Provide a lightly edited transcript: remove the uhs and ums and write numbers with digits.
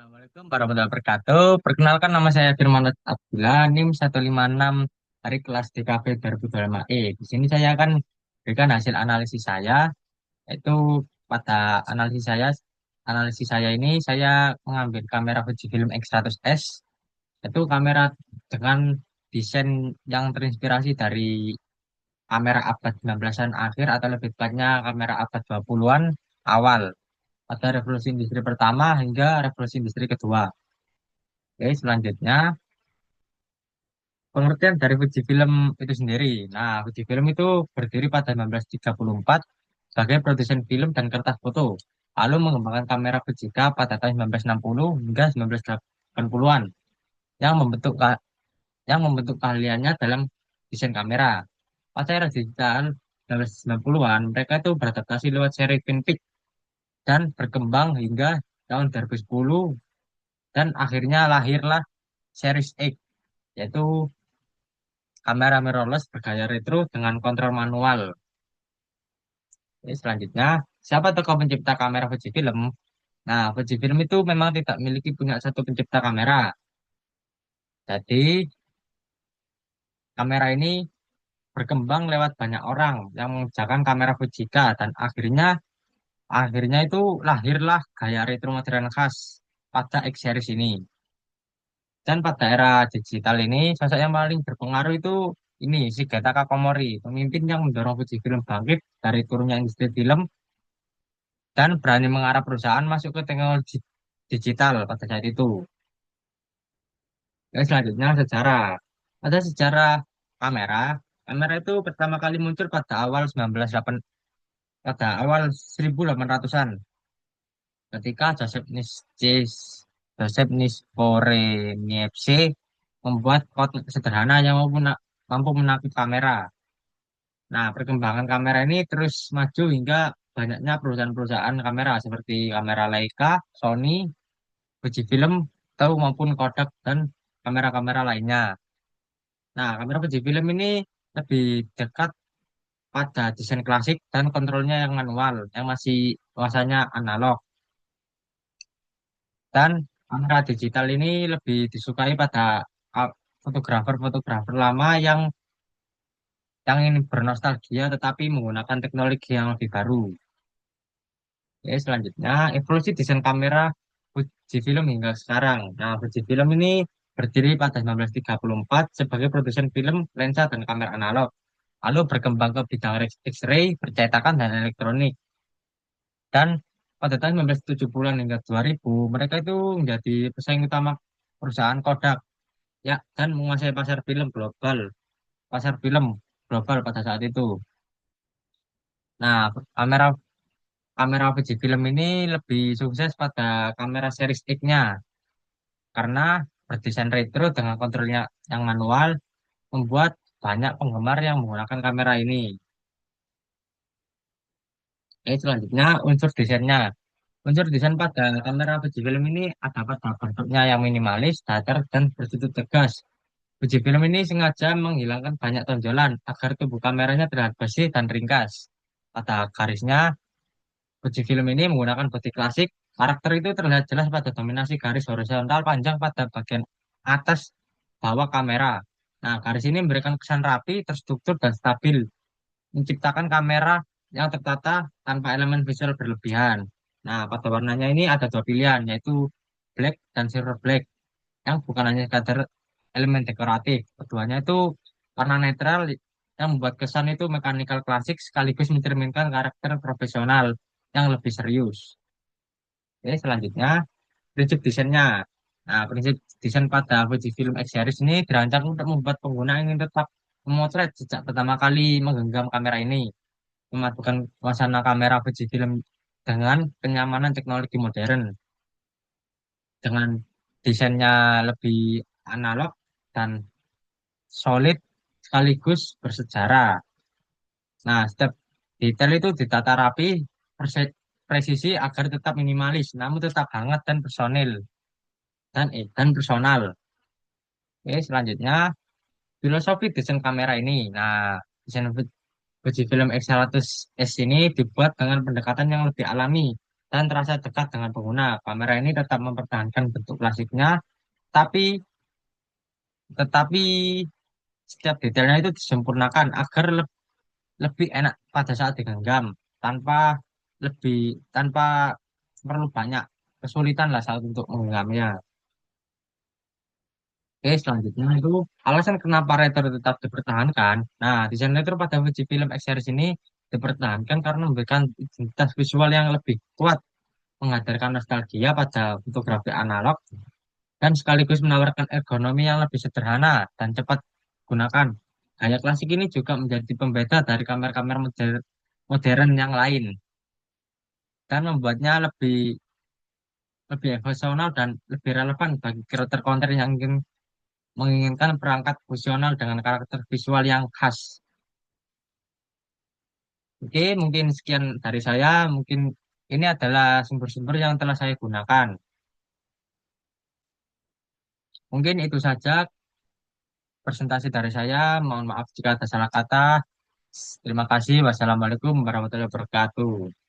Assalamualaikum warahmatullahi wabarakatuh. Perkenalkan nama saya Firman Abdullah, NIM 156 dari kelas DKV 2025E. Di sini saya akan berikan hasil analisis saya, yaitu pada analisis saya ini saya mengambil kamera Fujifilm X100S, yaitu kamera dengan desain yang terinspirasi dari kamera abad 19-an akhir atau lebih tepatnya kamera abad 20-an awal. Pada revolusi industri pertama hingga revolusi industri kedua. Oke, selanjutnya pengertian dari Fujifilm itu sendiri. Nah, Fujifilm itu berdiri pada 1934 sebagai produsen film dan kertas foto. Lalu mengembangkan kamera Fujica pada tahun 1960 hingga 1980-an yang membentuk keahliannya dalam desain kamera. Pada era digital 1990-an, mereka itu beradaptasi lewat seri Finpic dan berkembang hingga tahun 2010 dan akhirnya lahirlah Series X, yaitu kamera mirrorless bergaya retro dengan kontrol manual. Oke, selanjutnya, siapa tokoh pencipta kamera Fujifilm? Nah, Fujifilm itu memang tidak memiliki punya satu pencipta kamera. Jadi, kamera ini berkembang lewat banyak orang yang mengerjakan kamera Fujica dan akhirnya akhirnya itu lahirlah gaya retro modern khas pada X series ini. Dan pada era digital ini, sosok yang paling berpengaruh itu ini, Shigeru Kakamori, pemimpin yang mendorong Fujifilm bangkit dari turunnya industri film dan berani mengarah perusahaan masuk ke teknologi digital pada saat itu. Dan selanjutnya sejarah. Ada sejarah kamera. Kamera itu pertama kali muncul pada awal 1800-an ketika Joseph Nispore Niepce membuat pot sederhana yang mampu menakip kamera. Nah, perkembangan kamera ini terus maju hingga banyaknya perusahaan-perusahaan kamera seperti kamera Leica, Sony, Fujifilm, atau maupun Kodak dan kamera-kamera lainnya. Nah, kamera Fujifilm ini lebih dekat pada desain klasik dan kontrolnya yang manual, yang masih bahasanya analog. Dan kamera digital ini lebih disukai pada uh, fotografer-fotografer lama yang ingin bernostalgia tetapi menggunakan teknologi yang lebih baru. Oke, selanjutnya evolusi desain kamera Fujifilm hingga sekarang. Nah, Fujifilm ini berdiri pada 1934 sebagai produsen film, lensa, dan kamera analog. Lalu berkembang ke bidang X-ray, percetakan, dan elektronik. Dan pada tahun 1970-an hingga 2000, mereka itu menjadi pesaing utama perusahaan Kodak ya dan menguasai pasar film global pada saat itu. Nah, kamera kamera Fujifilm ini lebih sukses pada kamera series X-nya karena berdesain retro dengan kontrolnya yang manual membuat banyak penggemar yang menggunakan kamera ini. Oke, selanjutnya unsur desainnya. Unsur desain pada kamera Fujifilm ini ada pada bentuknya yang minimalis, datar, dan bersudut tegas. Fujifilm ini sengaja menghilangkan banyak tonjolan agar tubuh kameranya terlihat bersih dan ringkas. Pada garisnya, Fujifilm ini menggunakan bodi klasik. Karakter itu terlihat jelas pada dominasi garis horizontal panjang pada bagian atas bawah kamera. Nah, garis ini memberikan kesan rapi, terstruktur, dan stabil, menciptakan kamera yang tertata tanpa elemen visual berlebihan. Nah, pada warnanya ini ada dua pilihan, yaitu black dan silver black, yang bukan hanya sekadar elemen dekoratif. Keduanya itu warna netral yang membuat kesan itu mekanikal klasik sekaligus mencerminkan karakter profesional yang lebih serius. Oke, selanjutnya prinsip desainnya. Nah, prinsip desain pada Fujifilm X Series ini dirancang untuk membuat pengguna ingin tetap memotret sejak pertama kali menggenggam kamera ini, memadukan suasana kamera Fujifilm dengan kenyamanan teknologi modern, dengan desainnya lebih analog dan solid sekaligus bersejarah. Nah, setiap detail itu ditata rapi, presisi agar tetap minimalis, namun tetap hangat dan personal. Oke, selanjutnya filosofi desain kamera ini. Nah, desain Fujifilm X100S ini dibuat dengan pendekatan yang lebih alami dan terasa dekat dengan pengguna. Kamera ini tetap mempertahankan bentuk klasiknya, tapi tetapi setiap detailnya itu disempurnakan agar lebih enak pada saat digenggam, tanpa lebih tanpa perlu banyak kesulitan lah saat untuk menggenggamnya. Oke, selanjutnya itu alasan kenapa retro tetap dipertahankan. Nah, desain retro pada Fuji Film X Series ini dipertahankan karena memberikan identitas visual yang lebih kuat, menghadirkan nostalgia pada fotografi analog, dan sekaligus menawarkan ergonomi yang lebih sederhana dan cepat digunakan. Gaya klasik ini juga menjadi pembeda dari kamera-kamera modern yang lain dan membuatnya lebih lebih emosional dan lebih relevan bagi kreator konten yang menginginkan perangkat fungsional dengan karakter visual yang khas. Oke, mungkin sekian dari saya. Mungkin ini adalah sumber-sumber yang telah saya gunakan. Mungkin itu saja presentasi dari saya. Mohon maaf jika ada salah kata. Terima kasih. Wassalamualaikum warahmatullahi wabarakatuh.